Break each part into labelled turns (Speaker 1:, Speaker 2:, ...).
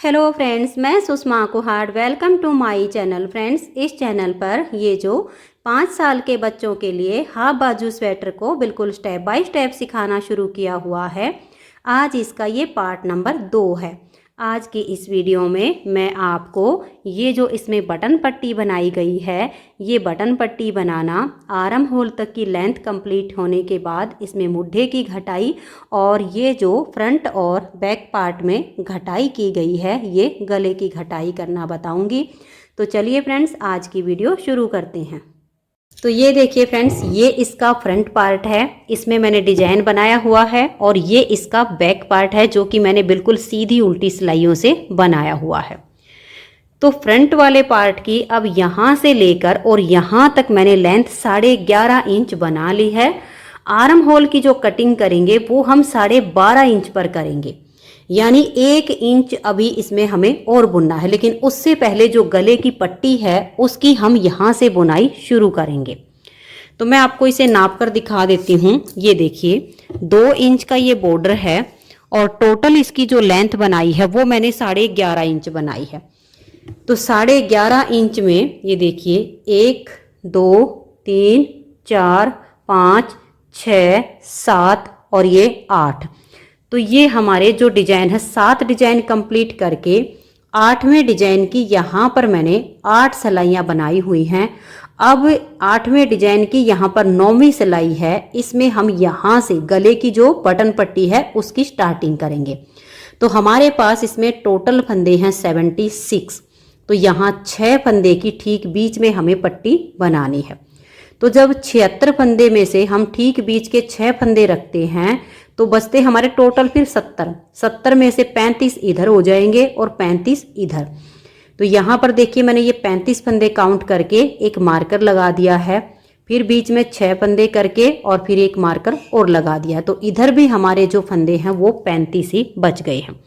Speaker 1: Hello friends, मैं Sushma Kuhad. Welcome to my channel. Friends, इस channel पर ये जो 5 साल के बच्चों के लिए हाफ बाजू स्वेटर को बिल्कुल स्टेप बाय स्टेप सिखाना शुरू किया हुआ है। आज इसका ये पार्ट नंबर 2 है। आज की इस वीडियो में मैं आपको ये जो इसमें बटन पट्टी बनाई गई है, ये बटन पट्टी बनाना, आर्म होल तक की लेंथ कंप्लीट होने के बाद इसमें मुड्ढे की घटाई और ये जो फ्रंट और बैक पार्ट में घटाई की गई है, ये गले की घटाई करना बताऊंगी। तो चलिए फ्रेंड्स, आज की वीडियो शुरू करते हैं। तो ये देखिए फ्रेंड्स, ये इसका फ्रंट पार्ट है, इसमें मैंने डिजाइन बनाया हुआ है और ये इसका बैक पार्ट है जो कि मैंने बिल्कुल सीधी उल्टी सिलाइयों से बनाया हुआ है। तो फ्रंट वाले पार्ट की अब यहाँ से लेकर और यहाँ तक मैंने लेंथ 11.5 इंच बना ली है। आर्म होल की जो कटिंग करेंगे वो हम 12.5 इंच पर करेंगे, यानी 1 इंच अभी इसमें हमें और बुनना है, लेकिन उससे पहले जो गले की पट्टी है उसकी हम यहाँ से बुनाई शुरू करेंगे। तो मैं आपको इसे नाप कर दिखा देती हूँ। ये देखिए 2 इंच का ये बॉर्डर है और टोटल इसकी जो लेंथ बनाई है वो मैंने 11.5 इंच बनाई है। तो 11.5 इंच में ये देखिए 1 2 3 4 5 6 7 और ये 8। तो ये हमारे जो डिजाइन है 7 डिजाइन कंप्लीट करके 8वें डिजाइन की यहाँ पर मैंने 8 सिलाइयाँ बनाई हुई हैं। अब 8वें डिजाइन की यहाँ पर 9वीं सिलाई है, इसमें हम यहाँ से गले की जो बटन पट्टी है उसकी स्टार्टिंग करेंगे। तो हमारे पास इसमें टोटल फंदे हैं 76। तो यहाँ 6 फंदे की ठीक बीच में हमें पट्टी बनानी है। तो जब 76 फंदे में से हम ठीक बीच के 6 फंदे रखते हैं तो बचते हमारे टोटल फिर 70 में से 35 इधर हो जाएंगे और 35 इधर। तो यहाँ पर देखिए मैंने ये 35 फंदे काउंट करके एक मार्कर लगा दिया है, फिर बीच में 6 फंदे करके और फिर एक मार्कर और लगा दिया है। तो इधर भी हमारे जो फंदे हैं वो 35 ही बच गए हैं।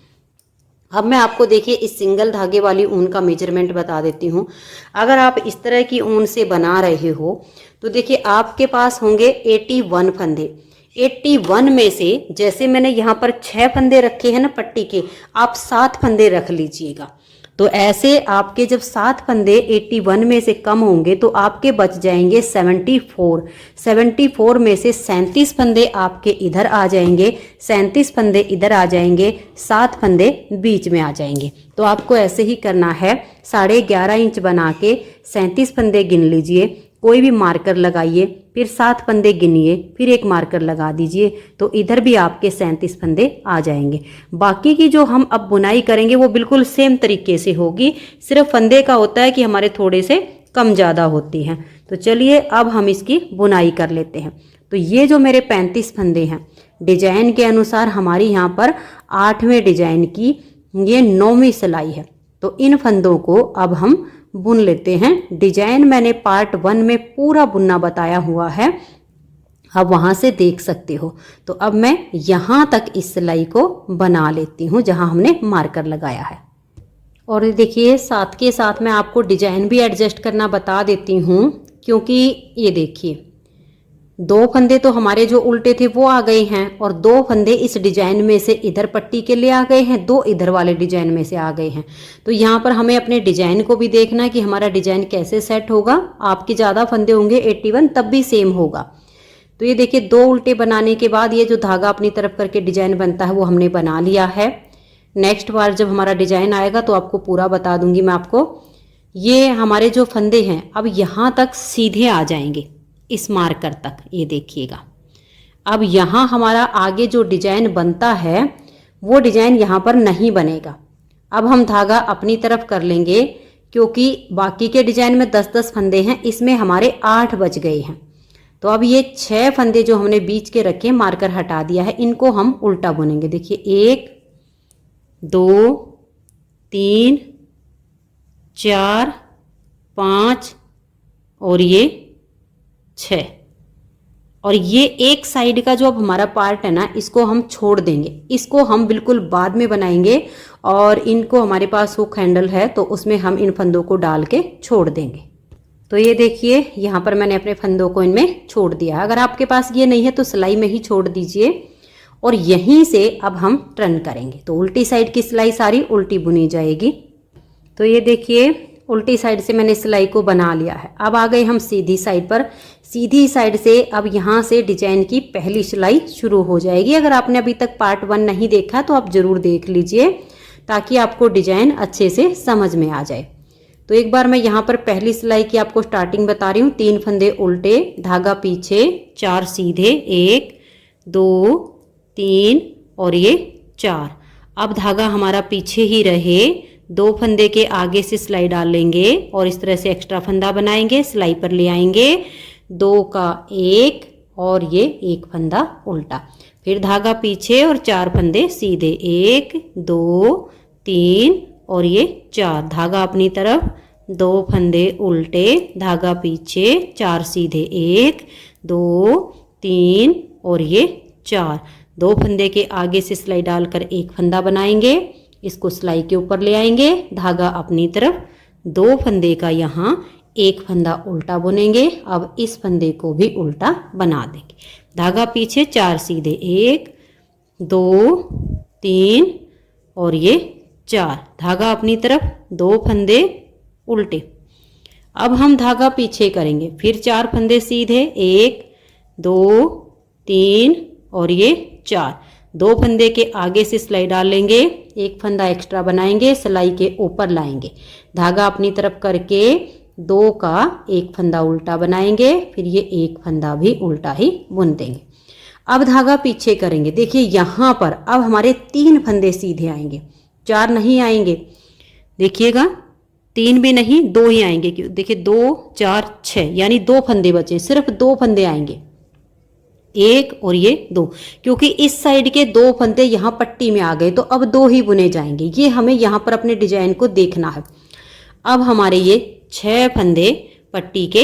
Speaker 1: अब मैं आपको देखिए इस सिंगल धागे वाली ऊन का मेजरमेंट बता देती हूँ। अगर आप इस तरह की ऊन से बना रहे हो तो देखिए आपके पास होंगे 81 फंदे। 81 में से जैसे मैंने यहाँ पर 6 फंदे रखे हैं ना पट्टी के, आप 7 फंदे रख लीजिएगा। तो ऐसे आपके जब 7 फंदे 81 में से कम होंगे तो आपके बच जाएंगे 74 में से 37 फंदे आपके इधर आ जाएंगे, 37 फंदे इधर आ जाएंगे, 7 फंदे बीच में आ जाएंगे। तो आपको ऐसे ही करना है। 11.5 इंच बना के 37 फंदे गिन लीजिए, कोई भी मार्कर लगाइए, फिर 7 फंदे गिनिए, फिर एक मार्कर लगा दीजिए। तो इधर भी आपके 37 फंदे आ जाएंगे। बाकी की जो हम अब बुनाई करेंगे वो बिल्कुल सेम तरीके से होगी, सिर्फ फंदे का होता है कि हमारे थोड़े से कम ज़्यादा होती हैं। तो चलिए अब हम इसकी बुनाई कर लेते हैं। तो ये जो मेरे 35 फंदे हैं डिजाइन के अनुसार हमारी यहाँ पर 8वें डिजाइन की ये 9वीं सिलाई है। तो इन फंदों को अब हम बुन लेते हैं। डिजाइन मैंने पार्ट 1 में पूरा बुनना बताया हुआ है, आप वहां से देख सकते हो। तो अब मैं यहाँ तक इस सिलाई को बना लेती हूँ जहाँ हमने मार्कर लगाया है। और देखिए साथ के साथ मैं आपको डिजाइन भी एडजस्ट करना बता देती हूँ, क्योंकि ये देखिए 2 फंदे तो हमारे जो उल्टे थे वो आ गए हैं और 2 फंदे इस डिजाइन में से इधर पट्टी के लिए आ गए हैं, 2 इधर वाले डिजाइन में से आ गए हैं। तो यहाँ पर हमें अपने डिजाइन को भी देखना है कि हमारा डिजाइन कैसे सेट होगा। आपके ज़्यादा फंदे होंगे 81 तब भी सेम होगा। तो ये देखिए 2 उल्टे बनाने के बाद ये जो धागा अपनी तरफ करके डिजाइन बनता है वो हमने बना लिया है। नेक्स्ट बार जब हमारा डिजाइन आएगा तो आपको पूरा बता दूंगी मैं आपको। ये हमारे जो फंदे हैं अब यहाँ तक सीधे आ जाएंगे, इस मार्कर तक, ये देखिएगा। अब यहाँ हमारा आगे जो डिजाइन बनता है वो डिजाइन यहाँ पर नहीं बनेगा। अब हम धागा अपनी तरफ कर लेंगे, क्योंकि बाकी के डिजाइन में 10-10 फंदे हैं, इसमें हमारे 8 बच गए हैं। तो अब ये 6 फंदे जो हमने बीच के रखे मार्कर हटा दिया है, इनको हम उल्टा बुनेंगे। देखिए 1 2 3 4 5 और ये 6। और ये एक साइड का जो अब हमारा पार्ट है ना, इसको हम छोड़ देंगे, इसको हम बिल्कुल बाद में बनाएंगे। और इनको हमारे पास हुक हैंडल है तो उसमें हम इन फंदों को डाल के छोड़ देंगे। तो ये देखिए यहाँ पर मैंने अपने फंदों को इनमें छोड़ दिया। अगर आपके पास ये नहीं है तो सिलाई में ही छोड़ दीजिए। और यहीं से अब हम टर्न करेंगे। तो उल्टी साइड की सिलाई सारी उल्टी बुनी जाएगी। तो ये देखिए उल्टी साइड से मैंने सिलाई को बना लिया है। अब आ गए हम सीधी साइड पर। सीधी साइड से अब यहाँ से डिजाइन की पहली सिलाई शुरू हो जाएगी। अगर आपने अभी तक पार्ट 1 नहीं देखा तो आप ज़रूर देख लीजिए ताकि आपको डिजाइन अच्छे से समझ में आ जाए। तो एक बार मैं यहाँ पर पहली सिलाई की आपको स्टार्टिंग बता रही हूँ। 3 फंदे उल्टे, धागा पीछे, 4 सीधे, 1 2 3 और ये 4। अब धागा हमारा पीछे ही रहे, 2 फंदे के आगे से सिलाई डाल लेंगे और इस तरह से एक्स्ट्रा फंदा बनाएंगे, सिलाई पर ले आएंगे, 2 का 1 और ये 1 फंदा उल्टा, फिर धागा पीछे और 4 फंदे सीधे, 1 2 3 और ये 4, धागा अपनी तरफ, 2 फंदे उल्टे, धागा पीछे, 4 सीधे, 1 2 3 और ये 4, 2 फंदे के आगे से सिलाई डालकर 1 फंदा बनाएंगे, इसको सिलाई के ऊपर ले आएंगे, धागा अपनी तरफ, 2 फंदे का यहाँ 1 फंदा उल्टा बुनेंगे। अब इस फंदे को भी उल्टा बना देंगे, धागा पीछे, 4 सीधे, 1 2 3 और ये 4, धागा अपनी तरफ, 2 फंदे उल्टे। अब हम धागा पीछे करेंगे, फिर 4 फंदे सीधे, 1 2 3 और ये 4, 2 फंदे के आगे से सिलाई डाल लेंगे, 1 फंदा एक्स्ट्रा बनाएंगे, सिलाई के ऊपर लाएंगे, धागा अपनी तरफ करके 2 का 1 फंदा उल्टा बनाएंगे, फिर ये 1 फंदा भी उल्टा ही बुन देंगे। अब धागा पीछे करेंगे, देखिए यहाँ पर अब हमारे 3 फंदे सीधे आएंगे, 4 नहीं आएंगे, देखिएगा 3 भी नहीं, 2 ही आएंगे। क्यों, देखिए 2 4 6 यानी 2 फंदे बचे, सिर्फ 2 फंदे आएंगे, 1 और ये 2, क्योंकि इस साइड के 2 फंदे यहाँ पट्टी में आ गए तो अब 2 ही बुने जाएंगे। ये हमें यहाँ पर अपने डिजाइन को देखना है। अब हमारे ये 6 फंदे पट्टी के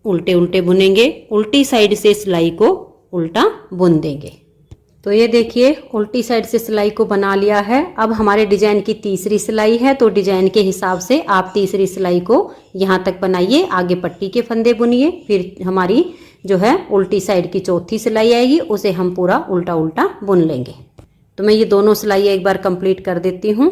Speaker 1: उल्टे उल्टे बुनेंगे, उल्टी साइड से सिलाई को उल्टा बुन देंगे। तो ये देखिए उल्टी साइड से सिलाई को बना लिया है। अब हमारे डिजाइन की तीसरी सिलाई है, तो डिजाइन के हिसाब से आप तीसरी सिलाई को यहाँ तक बनाइए, आगे पट्टी के फंदे बुनिए, फिर हमारी जो है उल्टी साइड की चौथी सिलाई आएगी, उसे हम पूरा उल्टा उल्टा बुन लेंगे। तो मैं ये दोनों सिलाई एक बार कंप्लीट कर देती हूँ।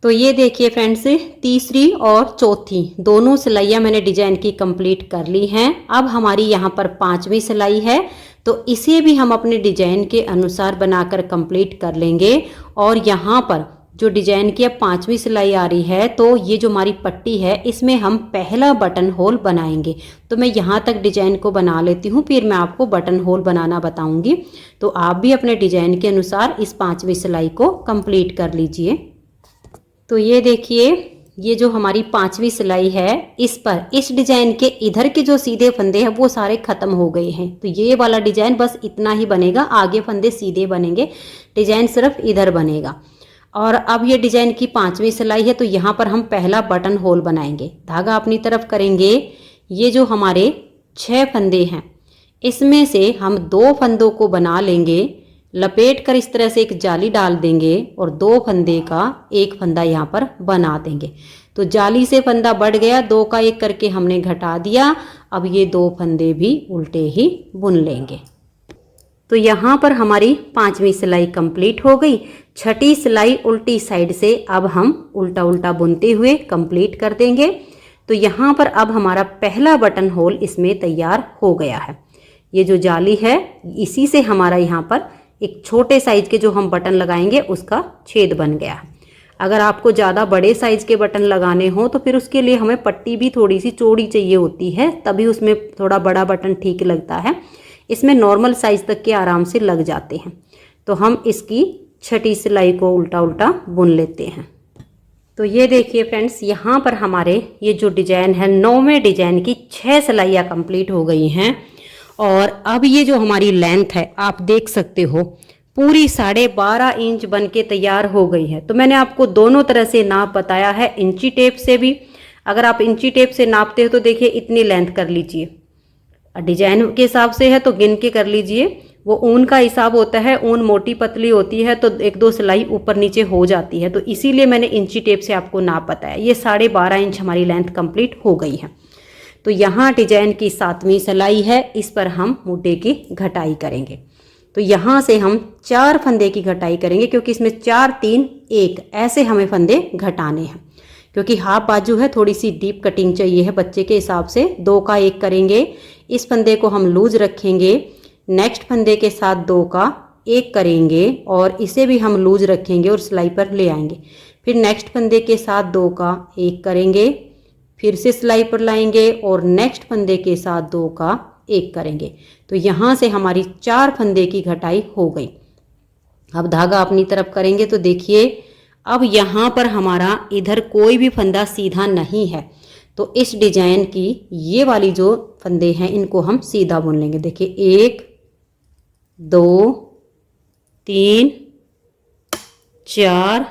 Speaker 1: तो ये देखिए फ्रेंड्स, तीसरी और चौथी दोनों सिलाइयाँ मैंने डिजाइन की कंप्लीट कर ली हैं। अब हमारी यहाँ पर 5वीं सिलाई है, तो इसे भी हम अपने डिजाइन के अनुसार बनाकर कंप्लीट कर लेंगे। और यहाँ पर जो डिजाइन की अब 5वीं सिलाई आ रही है, तो ये जो हमारी पट्टी है इसमें हम पहला बटन होल बनाएंगे। तो मैं यहाँ तक डिजाइन को बना लेती हूँ, फिर मैं आपको बटन होल बनाना बताऊँगी। तो आप भी अपने डिजाइन के अनुसार इस 5वीं सिलाई को कंप्लीट कर लीजिए। तो ये देखिए ये जो हमारी 5वीं सिलाई है, इस पर इस डिजाइन के इधर के जो सीधे फंदे हैं वो सारे खत्म हो गए हैं। तो ये वाला डिजाइन बस इतना ही बनेगा, आगे फंदे सीधे बनेंगे, डिजाइन सिर्फ इधर बनेगा। और अब ये डिजाइन की 5वीं सिलाई है, तो यहाँ पर हम पहला बटन होल बनाएंगे, धागा अपनी तरफ करेंगे। ये जो हमारे 6 फंदे हैं इसमें से हम 2 फंदों को बना लेंगे, लपेट कर इस तरह से एक जाली डाल देंगे और 2 फंदे का 1 फंदा यहाँ पर बना देंगे। तो जाली से फंदा बढ़ गया, 2 का 1 करके हमने घटा दिया। अब ये 2 फंदे भी उल्टे ही बुन लेंगे। तो यहाँ पर हमारी 5वीं सिलाई कंप्लीट हो गई। 6ठी सिलाई उल्टी साइड से अब हम उल्टा उल्टा बुनते हुए कंप्लीट कर देंगे। तो यहाँ पर अब हमारा पहला बटन होल इसमें तैयार हो गया है। ये जो जाली है इसी से हमारा यहाँ पर एक छोटे साइज के जो हम बटन लगाएंगे उसका छेद बन गया। अगर आपको ज़्यादा बड़े साइज के बटन लगाने हो तो फिर उसके लिए हमें पट्टी भी थोड़ी सी चौड़ी चाहिए होती है, तभी उसमें थोड़ा बड़ा बटन ठीक लगता है। इसमें नॉर्मल साइज तक के आराम से लग जाते हैं। तो हम इसकी 6ठी सिलाई को उल्टा उल्टा बुन लेते हैं। तो ये देखिए फ्रेंड्स, यहाँ पर हमारे ये जो डिजाइन है 9वें डिजाइन की 6 सिलाइयाँ कंप्लीट हो गई हैं। और अब ये जो हमारी लेंथ है आप देख सकते हो पूरी 12.5 इंच बन के तैयार हो गई है। तो मैंने आपको दोनों तरह से नाप बताया है, इंची टेप से भी। अगर आप इंची टेप से नापते हो तो देखिए इतनी लेंथ कर लीजिए, डिजाइन के हिसाब से है तो गिन के कर लीजिए। वो ऊन का हिसाब होता है, ऊन मोटी पतली होती है तो 1-2 सिलाई ऊपर नीचे हो जाती है, तो इसीलिए मैंने इंची टेप से आपको नाप बताया। ये 12.5 इंच हमारी लेंथ कंप्लीट हो गई है। तो यहाँ डिजाइन की 7वीं सिलाई है, इस पर हम मोटे की घटाई करेंगे। तो यहाँ से हम 4 फंदे की घटाई करेंगे, क्योंकि इसमें 4 3 1 ऐसे हमें फंदे घटाने हैं। क्योंकि हाफ बाजू है, थोड़ी सी डीप कटिंग चाहिए है बच्चे के हिसाब से। 2 का 1 करेंगे, इस फंदे को हम लूज रखेंगे, नेक्स्ट फंदे के साथ 2 का 1 करेंगे और इसे भी हम लूज रखेंगे और सिलाई पर ले आएंगे। फिर नेक्स्ट फंदे के साथ 2 का 1 करेंगे, फिर से सिलाई पर लाएंगे और नेक्स्ट फंदे के साथ 2 का 1 करेंगे। तो यहाँ से हमारी 4 फंदे की घटाई हो गई। अब धागा अपनी तरफ करेंगे तो देखिए अब यहाँ पर हमारा इधर कोई भी फंदा सीधा नहीं है, तो इस डिजाइन की ये वाली जो फंदे हैं इनको हम सीधा बुन लेंगे। देखिए 1 2 3 4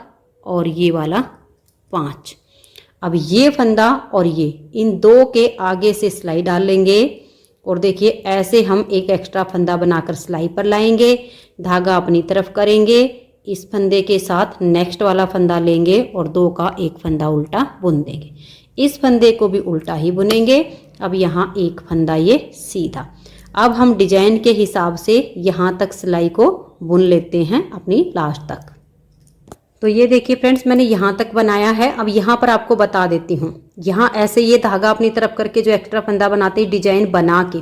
Speaker 1: और ये वाला 5। अब ये फंदा और ये इन 2 के आगे से सिलाई डाल लेंगे और देखिए ऐसे हम एक एक्स्ट्रा फंदा बनाकर सिलाई पर लाएंगे, धागा अपनी तरफ करेंगे, इस फंदे के साथ नेक्स्ट वाला फंदा लेंगे और 2 का 1 फंदा उल्टा बुन देंगे। इस फंदे को भी उल्टा ही बुनेंगे। अब यहाँ एक फंदा ये सीधा। अब हम डिजाइन के हिसाब से यहाँ तक सिलाई को बुन लेते हैं अपनी लास्ट तक। तो ये देखिए फ्रेंड्स मैंने यहाँ तक बनाया है। अब यहाँ पर आपको बता देती हूँ, यहाँ ऐसे ये धागा अपनी तरफ करके जो एक्स्ट्रा फंदा बनाते हैं डिजाइन बना के,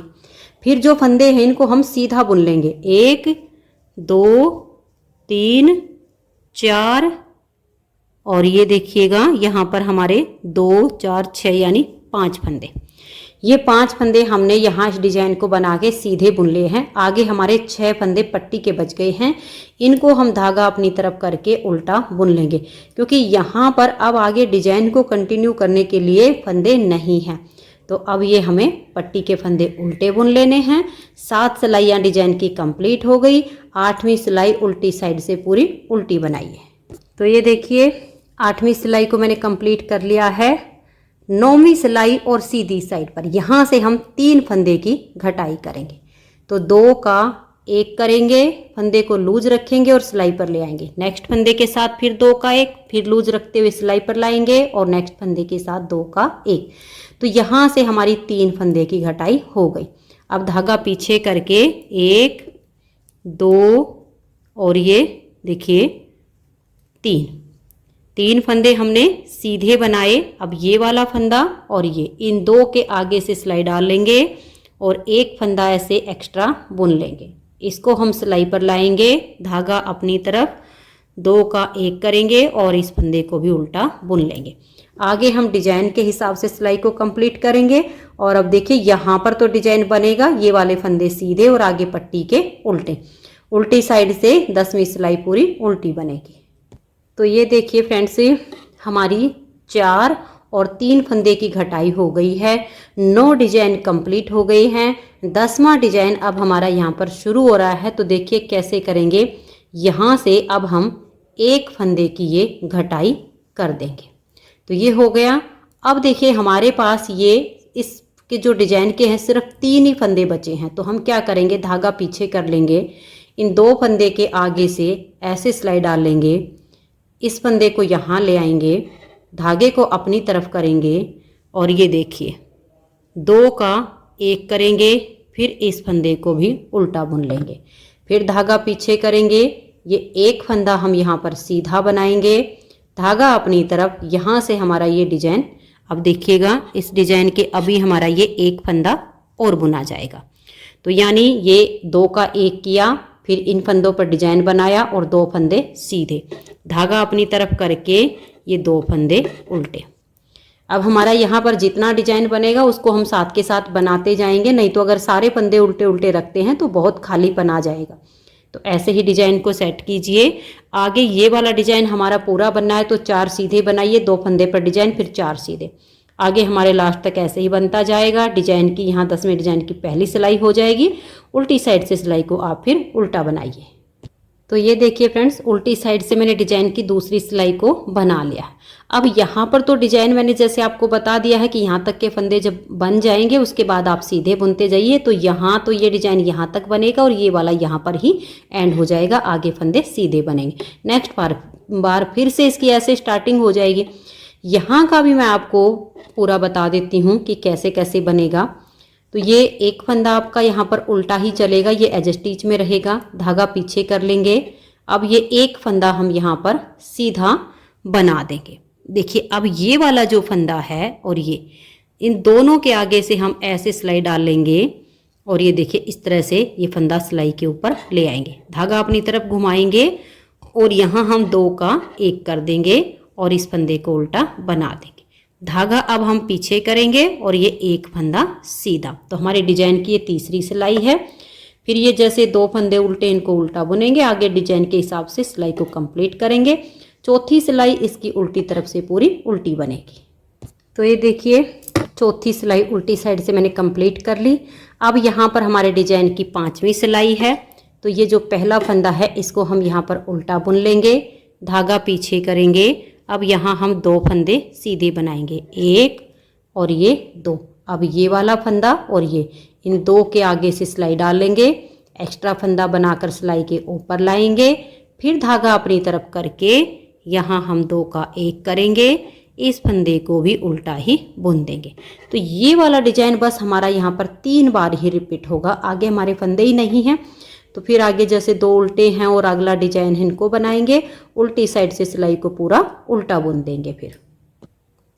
Speaker 1: फिर जो फंदे हैं इनको हम सीधा बुन लेंगे। 1 2 3 4 और ये देखिएगा यहाँ पर हमारे 2 4 6 यानी 5 फंदे। ये 5 फंदे हमने यहाँ इस डिजाइन को बना के सीधे बुन लिए हैं। आगे हमारे 6 फंदे पट्टी के बच गए हैं, इनको हम धागा अपनी तरफ करके उल्टा बुन लेंगे, क्योंकि यहाँ पर अब आगे डिजाइन को कंटिन्यू करने के लिए फंदे नहीं हैं। तो अब ये हमें पट्टी के फंदे उल्टे बुन लेने हैं। 7 सिलाइयाँ डिजाइन की कंप्लीट हो गई। 8वीं सिलाई उल्टी साइड से पूरी उल्टी बनाइए। तो ये देखिए 8वीं सिलाई को मैंने कंप्लीट कर लिया है। 9वीं सिलाई और सीधी साइड पर यहाँ से हम 3 फंदे की घटाई करेंगे। तो 2 का 1 करेंगे, फंदे को लूज रखेंगे और सिलाई पर ले आएंगे। नेक्स्ट फंदे के साथ फिर 2 का 1, फिर लूज रखते हुए सिलाई पर लाएंगे और नेक्स्ट फंदे के साथ 2 का 1। तो यहाँ से हमारी 3 फंदे की घटाई हो गई। अब धागा पीछे करके 1 2 और ये देखिए 3 फंदे हमने सीधे बनाए। अब ये वाला फंदा और ये इन 2 के आगे से सिलाई डाल लेंगे और 1 फंदा ऐसे एक्स्ट्रा बुन लेंगे। इसको हम सिलाई पर लाएंगे, धागा अपनी तरफ, 2 का 1 करेंगे और इस फंदे को भी उल्टा बुन लेंगे। आगे हम डिजाइन के हिसाब से सिलाई को कंप्लीट करेंगे। और अब देखिए यहाँ पर तो डिजाइन बनेगा, ये वाले फंदे सीधे और आगे पट्टी के उल्टे, उल्टी साइड से 10वीं सिलाई पूरी उल्टी बनेगी। तो ये देखिए फ्रेंड्स हमारी 4 और 3 फंदे की घटाई हो गई है। 9 डिजाइन कंप्लीट हो गई हैं। 10वां डिजाइन अब हमारा यहाँ पर शुरू हो रहा है। तो देखिए कैसे करेंगे। यहाँ से अब हम 1 फंदे की ये घटाई कर देंगे। तो ये हो गया। अब देखिए हमारे पास ये इसके जो डिजाइन के हैं सिर्फ 3 ही फंदे बचे हैं। तो हम क्या करेंगे, धागा पीछे कर लेंगे, इन 2 फंदे के आगे से ऐसे सिलाई डाल लेंगे, इस फंदे को यहाँ ले आएंगे, धागे को अपनी तरफ करेंगे और ये देखिए 2 का 1 करेंगे, फिर इस फंदे को भी उल्टा बुन लेंगे, फिर धागा पीछे करेंगे, ये 1 फंदा हम यहाँ पर सीधा बनाएंगे, धागा अपनी तरफ, यहाँ से हमारा ये डिजाइन, अब देखिएगा इस डिजाइन के अभी हमारा ये 1 फंदा और बुना जाएगा। तो यानी ये 2 का 1 किया, फिर इन फंदों पर डिजाइन बनाया और 2 फंदे सीधे, धागा अपनी तरफ करके ये 2 फंदे उल्टे। अब हमारा यहाँ पर जितना डिजाइन बनेगा उसको हम साथ के साथ बनाते जाएंगे, नहीं तो अगर सारे फंदे उल्टे उल्टे रखते हैं तो बहुत खालीपन आ जाएगा। तो ऐसे ही डिजाइन को सेट कीजिए। आगे ये वाला डिजाइन हमारा पूरा बनना है तो 4 सीधे बनाइए, 2 फंदे पर डिजाइन, फिर 4 सीधे, आगे हमारे लास्ट तक ऐसे ही बनता जाएगा। डिजाइन की यहाँ 10वें डिजाइन की पहली सिलाई हो जाएगी, उल्टी साइड से सिलाई को आप फिर उल्टा बनाइए। तो ये देखिए फ्रेंड्स, उल्टी साइड से मैंने डिजाइन की दूसरी सिलाई को बना लिया। अब यहाँ पर तो डिजाइन मैंने जैसे आपको बता दिया है कि यहाँ तक के फंदे जब बन जाएंगे उसके बाद आप सीधे बुनते जाइए। तो यहाँ तो ये डिजाइन यहाँ तक बनेगा और ये वाला यहाँ पर ही एंड हो जाएगा, आगे फंदे सीधे बनेंगे। नेक्स्ट बार फिर से इसकी ऐसे स्टार्टिंग हो जाएगी। यहाँ का भी मैं आपको पूरा बता देती हूँ कि कैसे कैसे बनेगा। तो ये एक फंदा आपका यहाँ पर उल्टा ही चलेगा, ये एज स्टिच में रहेगा, धागा पीछे कर लेंगे। अब ये एक फंदा हम यहाँ पर सीधा बना देंगे। देखिए अब ये वाला जो फंदा है और ये, इन दोनों के आगे से हम ऐसे सिलाई डाल लेंगे और ये देखिए इस तरह से ये फंदा सिलाई के ऊपर ले आएंगे, धागा अपनी तरफ घुमाएंगे और यहाँ हम 2 का 1 कर देंगे और इस फंदे को उल्टा बना देंगे। धागा अब हम पीछे करेंगे और ये एक फंदा सीधा। तो हमारे डिजाइन की ये तीसरी सिलाई है। फिर ये जैसे 2 फंदे उल्टे, इनको उल्टा बुनेंगे, आगे डिजाइन के हिसाब से सिलाई को कंप्लीट करेंगे। चौथी सिलाई इसकी उल्टी तरफ से पूरी उल्टी बनेगी। तो ये देखिए चौथी सिलाई उल्टी साइड से मैंने कंप्लीट कर ली। अब यहाँ पर हमारे डिजाइन की 5वीं सिलाई है। तो ये जो पहला फंदा है इसको हम यहाँ पर उल्टा बुन लेंगे, धागा पीछे करेंगे। अब यहाँ हम 2 फंदे सीधे बनाएंगे, 1 और ये 2। अब ये वाला फंदा और ये, इन 2 के आगे से सिलाई डाल लेंगे, एक्स्ट्रा फंदा बनाकर सिलाई के ऊपर लाएंगे। फिर धागा अपनी तरफ करके यहाँ हम 2 का 1 करेंगे, इस फंदे को भी उल्टा ही बुन देंगे। तो ये वाला डिजाइन बस हमारा यहाँ पर 3 बार ही रिपीट होगा, आगे हमारे फंदे ही नहीं हैं। तो फिर आगे जैसे 2 उल्टे हैं और अगला डिजाइन है, इनको बनाएंगे, उल्टी साइड से सिलाई को पूरा उल्टा बुन देंगे फिर।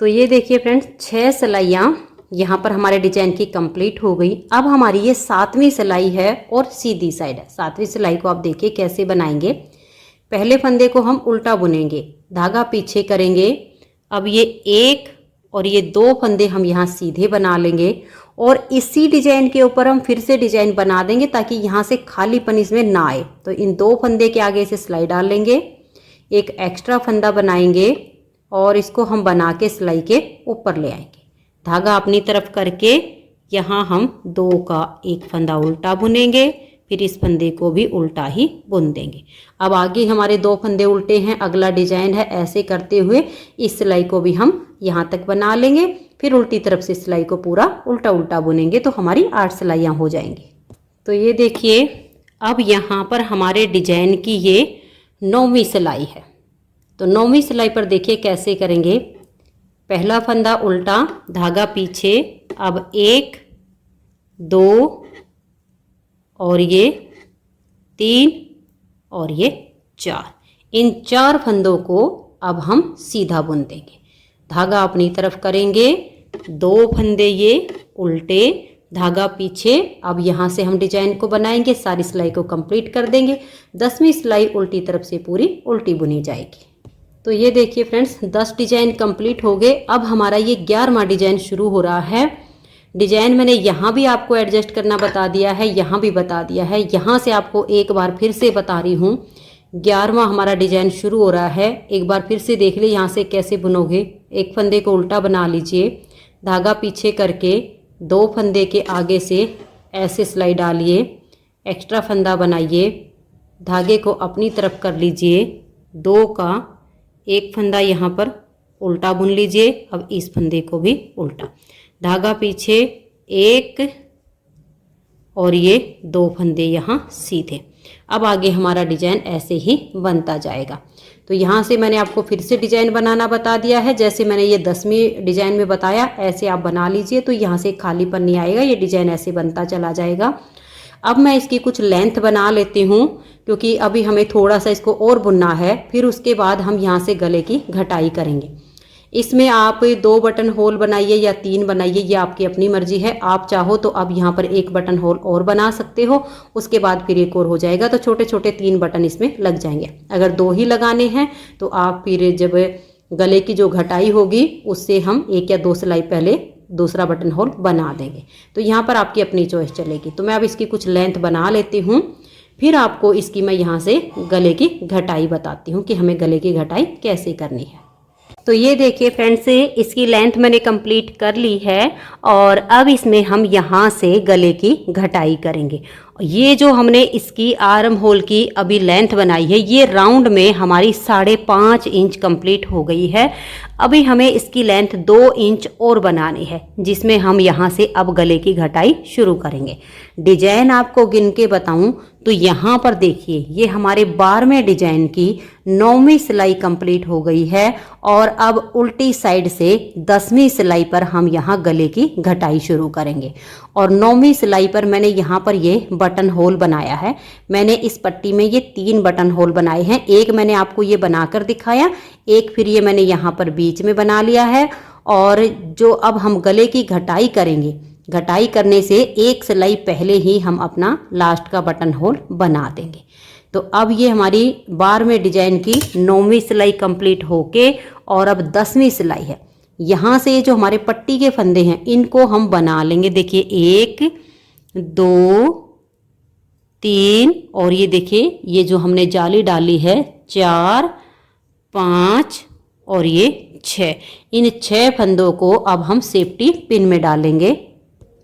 Speaker 1: तो ये देखिए फ्रेंड्स 6 सिलाइयाँ यहाँ पर हमारे डिजाइन की कंप्लीट हो गई। अब हमारी ये 7वीं सिलाई है और सीधी साइड है। 7वीं सिलाई को आप देखिए कैसे बनाएंगे। पहले फंदे को हम उल्टा बुनेंगे, धागा पीछे करेंगे। अब ये 1 और ये 2 फंदे हम यहाँ सीधे बना लेंगे और इसी डिजाइन के ऊपर हम फिर से डिजाइन बना देंगे ताकि यहाँ से खालीपन इसमें ना आए। तो इन 2 फंदे के आगे से सिलाई डाल लेंगे, एक एक्स्ट्रा फंदा बनाएंगे और इसको हम बना के सिलाई के ऊपर ले आएंगे। धागा अपनी तरफ करके यहाँ हम 2 का 1 फंदा उल्टा बुनेंगे, फिर इस फंदे को भी उल्टा ही बुन देंगे। अब आगे हमारे 2 फंदे उल्टे हैं, अगला डिजाइन है, ऐसे करते हुए इस सिलाई को भी हम यहाँ तक बना लेंगे। फिर उल्टी तरफ से सिलाई को पूरा उल्टा उल्टा बुनेंगे तो हमारी 8 सिलाइयाँ हो जाएंगी। तो ये देखिए अब यहाँ पर हमारे डिजाइन की ये 9वीं सिलाई है। तो 9वीं सिलाई पर देखिए कैसे करेंगे। पहला फंदा उल्टा, धागा पीछे, अब 1 2 और ये 3 और ये 4, इन 4 फंदों को अब हम सीधा बुन देंगे। धागा अपनी तरफ करेंगे, 2 फंदे ये उल्टे, धागा पीछे। अब यहाँ से हम डिजाइन को बनाएंगे, सारी सिलाई को कंप्लीट कर देंगे। 10वीं सिलाई उल्टी तरफ से पूरी उल्टी बुनी जाएगी। तो ये देखिए फ्रेंड्स 10 डिजाइन कंप्लीट हो गए। अब हमारा ये 11वां डिजाइन शुरू हो रहा है। डिजाइन मैंने यहाँ भी आपको एडजस्ट करना बता दिया है, यहाँ भी बता दिया है। यहाँ से आपको एक बार फिर से बता रही हूँ, 11वां हमारा डिजाइन शुरू हो रहा है। एक बार फिर से देख ले यहाँ से कैसे बुनोगे। एक फंदे को उल्टा बना लीजिए, धागा पीछे करके 2 फंदे के आगे से ऐसे सिलाई डालिए, एक्स्ट्रा फंदा बनाइए, धागे को अपनी तरफ कर लीजिए, 2 का 1 फंदा यहाँ पर उल्टा बुन लीजिए। अब इस फंदे को भी उल्टा, धागा पीछे 1 और ये 2 फंदे यहाँ सीधे। अब आगे हमारा डिजाइन ऐसे ही बनता जाएगा। तो यहाँ से मैंने आपको फिर से डिजाइन बनाना बता दिया है, जैसे मैंने ये 10वीं डिजाइन में बताया ऐसे आप बना लीजिए। तो यहाँ से खालीपन नहीं आएगा, ये डिजाइन ऐसे बनता चला जाएगा। अब मैं इसकी कुछ लेंथ बना लेती हूँ क्योंकि अभी हमें थोड़ा सा इसको और बुनना है। फिर उसके बाद हम यहाँ से गले की घटाई करेंगे। इसमें आप 2 बटन होल बनाइए या 3 बनाइए, ये आपकी अपनी मर्जी है। आप चाहो तो अब यहाँ पर 1 बटन होल और बना सकते हो, उसके बाद फिर एक और हो जाएगा। तो छोटे छोटे 3 बटन इसमें लग जाएंगे। अगर 2 ही लगाने हैं तो आप फिर जब गले की जो घटाई होगी उससे हम 1 या 2 सिलाई पहले दूसरा बटन होल बना देंगे। तो यहाँ पर आपकी अपनी चॉइस चलेगी। तो मैं अब इसकी कुछ लेंथ बना लेती हूँ, फिर आपको इसकी मैं यहाँ से गले की घटाई बताती हूँ कि हमें गले की घटाई कैसे करनी है। तो ये देखिए फ्रेंड्स इसकी लेंथ मैंने कंप्लीट कर ली है और अब इसमें हम यहाँ से गले की घटाई करेंगे। ये जो हमने इसकी आर्म होल की अभी लेंथ बनाई है, ये राउंड में हमारी 5.5 इंच कंप्लीट हो गई है। अभी हमें इसकी लेंथ 2 इंच और बनानी है, जिसमें हम यहाँ से अब गले की घटाई शुरू करेंगे। डिजाइन आपको गिन के बताऊं तो यहाँ पर देखिए, ये हमारे 12वें डिजाइन की 9वीं सिलाई कंप्लीट हो गई है और अब उल्टी साइड से 10वीं सिलाई पर हम यहाँ गले की घटाई शुरू करेंगे। और 9वीं सिलाई पर मैंने यहाँ पर ये बटन होल बनाया है। मैंने इस पट्टी में ये 3 बटन होल बनाए हैं। एक मैंने आपको ये बनाकर दिखाया, एक फिर ये मैंने यहाँ पर बीच में बना लिया है। और जो अब हम गले की घटाई करेंगे, घटाई करने से एक सिलाई पहले ही हम अपना लास्ट का बटन होल बना देंगे। तो अब ये हमारी 12वें डिजाइन की 9वीं सिलाई कंप्लीट होके और अब 10वीं सिलाई है। यहाँ से जो हमारे पट्टी के फंदे हैं इनको हम बना लेंगे। देखिए 1 2 3 और ये देखिए ये जो हमने जाली डाली है 4 5 और ये 6, इन 6 फंदों को अब हम सेफ्टी पिन में डालेंगे।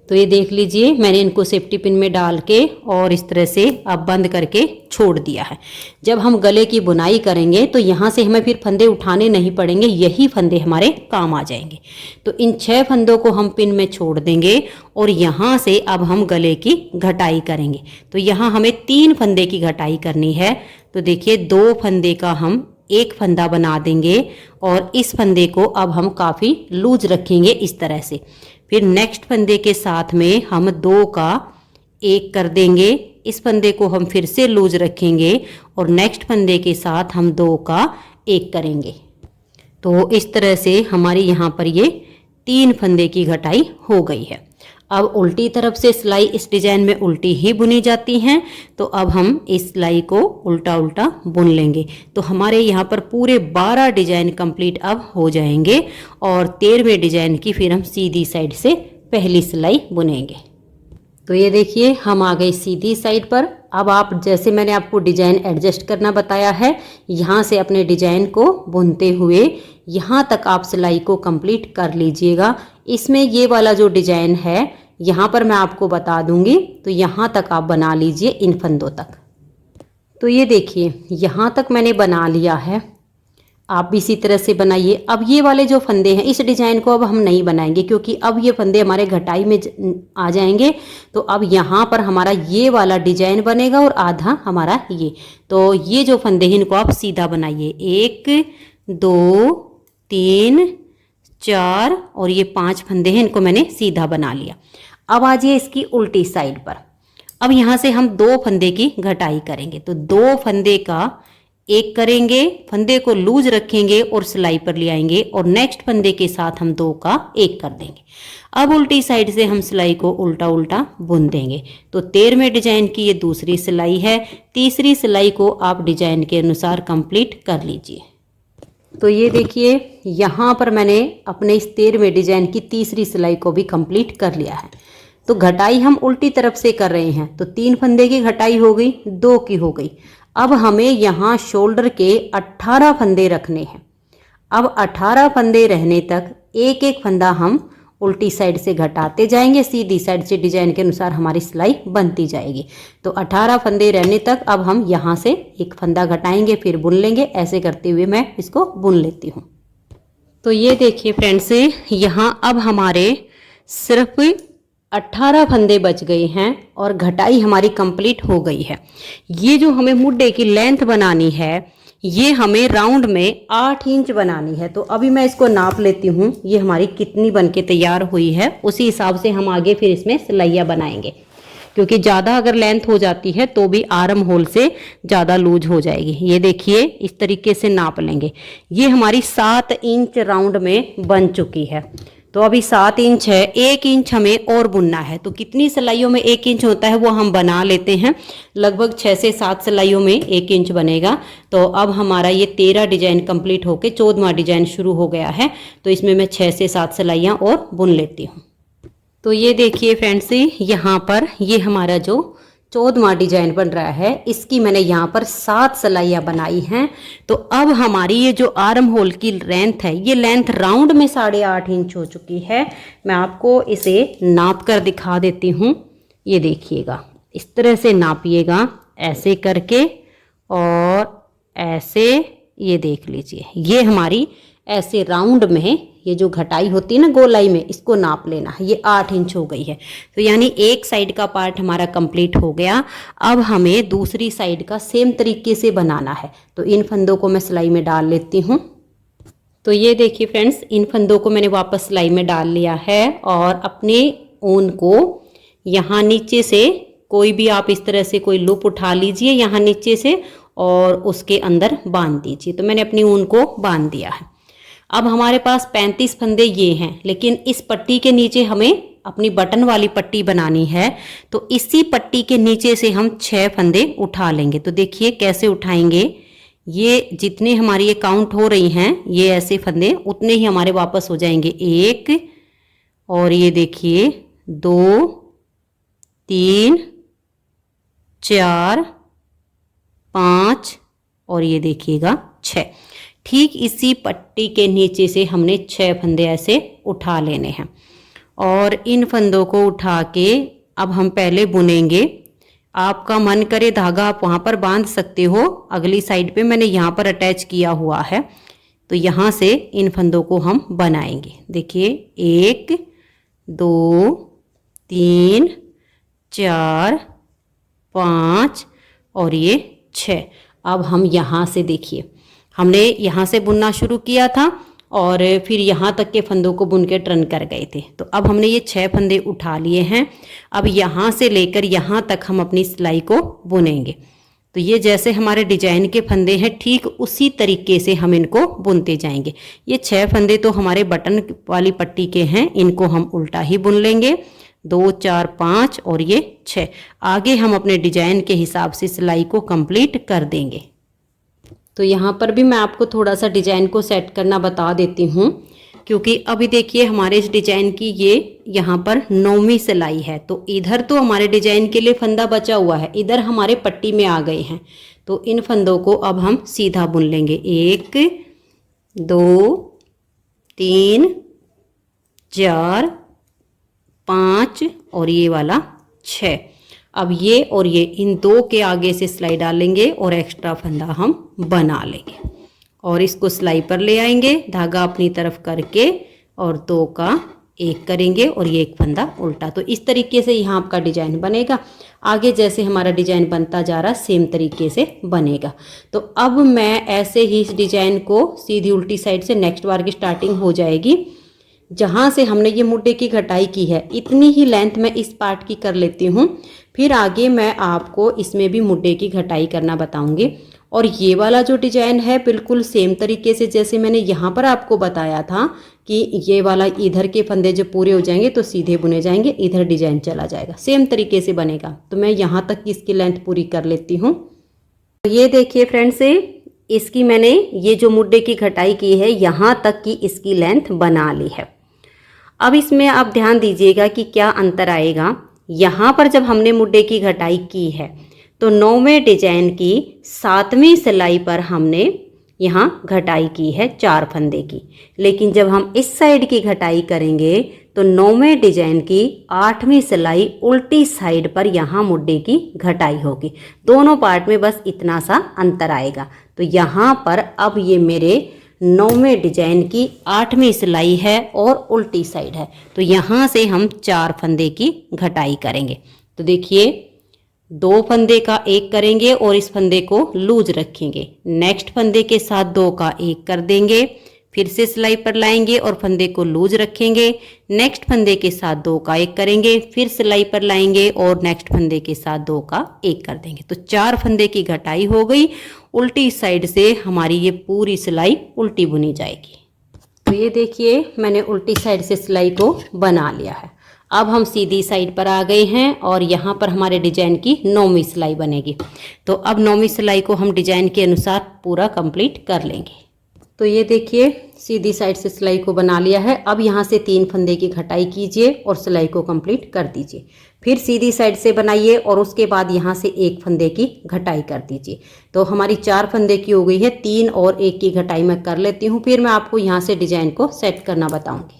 Speaker 1: तो ये देख लीजिए, मैंने इनको सेफ्टी पिन में डाल के और इस तरह से अब बंद करके छोड़ दिया है। जब हम गले की बुनाई करेंगे तो यहाँ से हमें फिर फंदे उठाने नहीं पड़ेंगे, यही फंदे हमारे काम आ जाएंगे। तो इन 6 फंदों को हम पिन में छोड़ देंगे और यहाँ से अब हम गले की घटाई करेंगे। तो यहाँ हमें 3 फंदे की घटाई करनी है। तो देखिए 2 फंदे का हम एक फंदा बना देंगे और इस फंदे को अब हम काफ़ी लूज रखेंगे इस तरह से। फिर नेक्स्ट फंदे के साथ में हम 2 का 1 कर देंगे, इस फंदे को हम फिर से लूज रखेंगे और नेक्स्ट फंदे के साथ हम 2 का 1 करेंगे। तो इस तरह से हमारी यहाँ पर ये 3 फंदे की घटाई हो गई है। अब उल्टी तरफ से सिलाई इस डिजाइन में उल्टी ही बुनी जाती हैं, तो अब हम इस सिलाई को उल्टा उल्टा बुन लेंगे। तो हमारे यहाँ पर पूरे 12 डिजाइन कंप्लीट अब हो जाएंगे और 13वें डिजाइन की फिर हम सीधी साइड से पहली सिलाई बुनेंगे। तो ये देखिए हम आ गए सीधी साइड पर। अब आप जैसे मैंने आपको डिजाइन एडजस्ट करना बताया है, यहाँ से अपने डिजाइन को बुनते हुए यहाँ तक आप सिलाई को कंप्लीट कर लीजिएगा। इसमें ये वाला जो डिजाइन है यहाँ पर मैं आपको बता दूंगी, तो यहाँ तक आप बना लीजिए इन फंदों तक। तो ये देखिए यहाँ तक मैंने बना लिया है, आप भी इसी तरह से बनाइए। अब ये वाले जो फंदे हैं इस डिजाइन को अब हम नहीं बनाएंगे, क्योंकि अब ये फंदे हमारे घटाई में आ जाएंगे। तो अब यहाँ पर हमारा ये वाला डिजाइन बनेगा और आधा हमारा ये। तो ये जो फंदे हैं इनको आप सीधा बनाइए, 1 2 3 4 और ये 5 फंदे हैं, इनको मैंने सीधा बना लिया। अब आ जाइए इसकी उल्टी साइड पर। अब यहाँ से हम 2 फंदे की घटाई करेंगे। तो 2 फंदे का 1 करेंगे, फंदे को लूज रखेंगे और सिलाई पर ले आएंगे और नेक्स्ट फंदे के साथ हम 2 का 1 कर देंगे। अब उल्टी साइड से हम सिलाई को उल्टा उल्टा बुन देंगे। तो 13वें डिजाइन की ये दूसरी सिलाई है। तीसरी सिलाई को आप डिजाइन के अनुसार कंप्लीट कर लीजिए। तो ये देखिए यहाँ पर मैंने अपने इस 13वें डिजाइन की तीसरी सिलाई को भी कंप्लीट कर लिया है। तो घटाई हम उल्टी तरफ से कर रहे हैं। तो 3 फंदे की घटाई हो गई, 2 की हो गई। अब हमें यहाँ शोल्डर के 18 फंदे रखने हैं। अब 18 फंदे रहने तक एक एक फंदा हम उल्टी साइड से घटाते जाएंगे, सीधी साइड से डिजाइन के अनुसार हमारी सिलाई बनती जाएगी। तो 18 फंदे रहने तक अब हम यहाँ से एक फंदा घटाएंगे, फिर बुन लेंगे। ऐसे करते हुए मैं इसको बुन लेती हूँ। तो ये देखिए फ्रेंड्स, यहाँ अब हमारे सिर्फ 18 फंदे बच गए हैं और घटाई हमारी कंप्लीट हो गई है। ये जो हमें मुड्डे की लेंथ बनानी है, ये हमें राउंड में 8 इंच बनानी है। तो अभी मैं इसको नाप लेती हूँ, ये हमारी कितनी बनके तैयार हुई है। उसी हिसाब से हम आगे फिर इसमें सिलाइयाँ बनाएंगे, क्योंकि ज़्यादा अगर लेंथ हो जाती है तो भी आर्म होल से ज़्यादा लूज हो जाएगी। ये देखिए इस तरीके से नाप लेंगे। ये हमारी 7 इंच राउंड में बन चुकी है। तो अभी 7 इंच है, 1 इंच हमें और बुनना है। तो कितनी सिलाइयों में 1 इंच होता है वो हम बना लेते हैं। लगभग 6 से 7 सिलाइयों में 1 इंच बनेगा। तो अब हमारा ये 13 डिजाइन कंप्लीट होके 14वां डिजाइन शुरू हो गया है। तो इसमें मैं 6 से 7 सिलाइयाँ और बुन लेती हूँ। तो ये देखिए फ्रेंड्स, यहाँ पर ये हमारा जो 14वां डिजाइन बन रहा है, इसकी मैंने यहाँ पर 7 सिलाइयाँ बनाई हैं। तो अब हमारी ये जो आर्म होल की लेंथ है, ये लेंथ राउंड में 8.5 इंच हो चुकी है। मैं आपको इसे नाप कर दिखा देती हूँ। ये देखिएगा, इस तरह से नापिएगा ऐसे करके, और ऐसे ये देख लीजिए, ये हमारी ऐसे राउंड में ये जो घटाई होती है ना गोलाई में, इसको नाप लेना है। ये 8 इंच हो गई है। तो यानी एक साइड का पार्ट हमारा कंप्लीट हो गया। अब हमें दूसरी साइड का सेम तरीके से बनाना है। तो इन फंदों को मैं सिलाई में डाल लेती हूँ। तो ये देखिए फ्रेंड्स, इन फंदों को मैंने वापस सिलाई में डाल लिया है, और अपने ऊन को यहाँ नीचे से कोई भी आप इस तरह से कोई लूप उठा लीजिए यहाँ नीचे से, और उसके अंदर बांध दीजिए। तो मैंने अपनी ऊन को बांध दिया है। अब हमारे पास 35 फंदे ये हैं, लेकिन इस पट्टी के नीचे हमें अपनी बटन वाली पट्टी बनानी है। तो इसी पट्टी के नीचे से हम 6 फंदे उठा लेंगे। तो देखिए कैसे उठाएंगे। ये जितने हमारी ये काउंट हो रही हैं, ये ऐसे फंदे उतने ही हमारे वापस हो जाएंगे। 1, और ये देखिए 2, 3, 4, 5, और ये देखिएगा 6। ठीक इसी पट्टी के नीचे से हमने 6 फंदे ऐसे उठा लेने हैं, और इन फंदों को उठा के अब हम पहले बुनेंगे। आपका मन करे धागा आप वहाँ पर बांध सकते हो। अगली साइड पे मैंने यहाँ पर अटैच किया हुआ है। तो यहाँ से इन फंदों को हम बनाएंगे। देखिए 1, 2, 3, 4, 5 और ये 6। अब हम यहाँ से देखिए, हमने यहाँ से बुनना शुरू किया था और फिर यहाँ तक के फंदों को बुन के टर्न कर गए थे। तो अब हमने ये 6 फंदे उठा लिए हैं। अब यहाँ से लेकर यहाँ तक हम अपनी सिलाई को बुनेंगे। तो ये जैसे हमारे डिजाइन के फंदे हैं, ठीक उसी तरीके से हम इनको बुनते जाएंगे। ये 6 फंदे तो हमारे बटन वाली पट्टी के हैं, इनको हम उल्टा ही बुन लेंगे। 2, 4, 5 और ये 6। आगे हम अपने डिजाइन के हिसाब से सिलाई को कंप्लीट कर देंगे। तो यहाँ पर भी मैं आपको थोड़ा सा डिजाइन को सेट करना बता देती हूँ, क्योंकि अभी देखिए हमारे इस डिजाइन की ये यहाँ पर 9वीं सिलाई है। तो इधर तो हमारे डिजाइन के लिए फंदा बचा हुआ है, इधर हमारे पट्टी में आ गए हैं। तो इन फंदों को अब हम सीधा बुन लेंगे। 1, 2, 3, 4, 5 और ये वाला 6। अब ये और ये इन 2 के आगे से सिलाई डालेंगे और एक्स्ट्रा फंदा हम बना लेंगे और इसको सिलाई पर ले आएंगे, धागा अपनी तरफ करके और 2 का 1 करेंगे और ये एक फंदा उल्टा। तो इस तरीके से यहाँ आपका डिजाइन बनेगा। आगे जैसे हमारा डिजाइन बनता जा रहा सेम तरीके से बनेगा। तो अब मैं ऐसे ही इस डिजाइन को सीधी उल्टी साइड से नेक्स्ट बार की स्टार्टिंग हो जाएगी। जहाँ से हमने ये मुड्ढे की घटाई की है, इतनी ही लेंथ मैं इस पार्ट की कर लेती हूँ। फिर आगे मैं आपको इसमें भी मुड्ढे की घटाई करना बताऊंगी। और ये वाला जो डिजाइन है बिल्कुल सेम तरीके से जैसे मैंने यहाँ पर आपको बताया था कि ये वाला इधर के फंदे जब पूरे हो जाएंगे तो सीधे बुने जाएंगे, इधर डिजाइन चला जाएगा, सेम तरीके से बनेगा। तो मैं यहाँ तक की इसकी लेंथ पूरी कर लेती हूँ। तो ये देखिए फ्रेंड्स, इसकी मैंने ये जो मुड्ढे की घटाई की है यहाँ तक की इसकी लेंथ बना ली है। अब इसमें आप ध्यान दीजिएगा कि क्या अंतर आएगा। यहाँ पर जब हमने मुड्ढे की घटाई की है तो 9वें डिजाइन की 7वीं सिलाई पर हमने यहाँ घटाई की है 4 फंदे की। लेकिन जब हम इस साइड की घटाई करेंगे तो 9वें डिजाइन की 8वीं सिलाई उल्टी साइड पर यहाँ मुड्ढे की घटाई होगी। दोनों पार्ट में बस इतना सा अंतर आएगा। तो यहाँ पर अब ये मेरे 9वें डिजाइन की 8वीं सिलाई है और उल्टी साइड है। तो यहाँ से हम 4 फंदे की घटाई करेंगे। तो देखिए 2 फंदे का 1 करेंगे और इस फंदे को लूज रखेंगे। नेक्स्ट फंदे के साथ 2 का 1 कर देंगे, फिर से सिलाई पर लाएंगे और फंदे को लूज रखेंगे। नेक्स्ट फंदे के साथ 2 का 1 करेंगे, फिर सिलाई पर लाएंगे और नेक्स्ट फंदे के साथ 2 का 1 कर देंगे। तो 4 फंदे की घटाई हो गई। उल्टी साइड से हमारी ये पूरी सिलाई उल्टी बुनी जाएगी। तो ये देखिए मैंने उल्टी साइड से सिलाई को बना लिया है। अब हम सीधी साइड पर आ गए हैं और यहाँ पर हमारे डिजाइन की 9वीं सिलाई बनेगी। तो अब 9वीं सिलाई को हम डिजाइन के अनुसार पूरा कंप्लीट कर लेंगे। तो ये देखिए सीधी साइड से सिलाई को बना लिया है। अब यहाँ से 3 फंदे की घटाई कीजिए और सिलाई को कंप्लीट कर दीजिए। फिर सीधी साइड से बनाइए और उसके बाद यहाँ से 1 फंदे की घटाई कर दीजिए। तो हमारी 4 फंदे की हो गई है। 3 और 1 की घटाई मैं कर लेती हूँ, फिर मैं आपको यहाँ से डिजाइन को सेट करना बताऊँगी।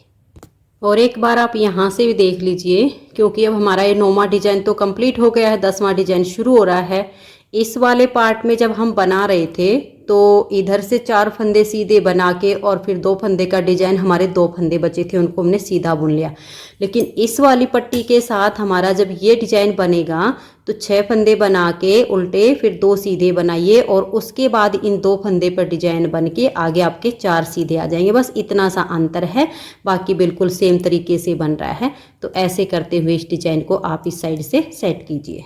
Speaker 1: और एक बार आप यहाँ से भी देख लीजिए, क्योंकि अब हमारा ये 9वां डिजाइन तो कंप्लीट हो गया है, 10वां डिजाइन शुरू हो रहा है। इस वाले पार्ट में जब हम बना रहे थे तो इधर से 4 फंदे सीधे बना के और फिर 2 फंदे का डिजाइन, हमारे 2 फंदे बचे थे उनको हमने सीधा बुन लिया। लेकिन इस वाली पट्टी के साथ हमारा जब ये डिजाइन बनेगा तो 6 फंदे बना के उल्टे, फिर 2 सीधे बनाइए और उसके बाद इन 2 फंदे पर डिजाइन बन के आगे आपके 4 सीधे आ जाएंगे। बस इतना सा अंतर है, बाकी बिल्कुल सेम तरीके से बन रहा है। तो ऐसे करते हुए इस डिजाइन को आप इस साइड से सेट कीजिए।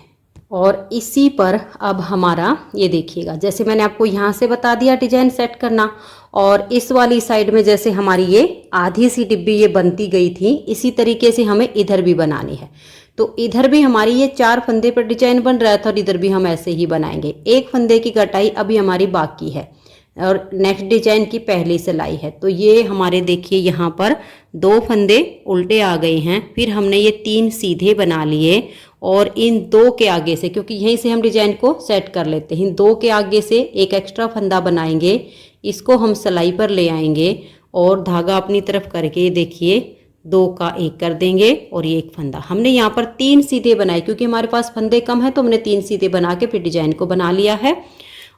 Speaker 1: और इसी पर अब हमारा ये देखिएगा, जैसे मैंने आपको यहाँ से बता दिया डिजाइन सेट करना, और इस वाली साइड में जैसे हमारी ये आधी सी डिब्बी ये बनती गई थी, इसी तरीके से हमें इधर भी बनानी है। तो इधर भी हमारी ये 4 फंदे पर डिजाइन बन रहा था और इधर भी हम ऐसे ही बनाएंगे। एक फंदे की कटाई अभी हमारी बाकी है और नेक्स्ट डिजाइन की पहली सिलाई है। तो ये हमारे देखिए यहाँ पर 2 फंदे उल्टे आ गए हैं, फिर हमने ये 3 सीधे बना लिए और इन 2 के आगे से, क्योंकि यहीं से हम डिजाइन को सेट कर लेते हैं, इन 2 के आगे से एक एक्स्ट्रा फंदा बनाएंगे, इसको हम सिलाई पर ले आएंगे और धागा अपनी तरफ करके देखिए 2 का 1 कर देंगे और ये एक फंदा। हमने यहाँ पर 3 सीधे बनाए, क्योंकि हमारे पास फंदे कम है तो हमने 3 सीधे बना के फिर डिजाइन को बना लिया है।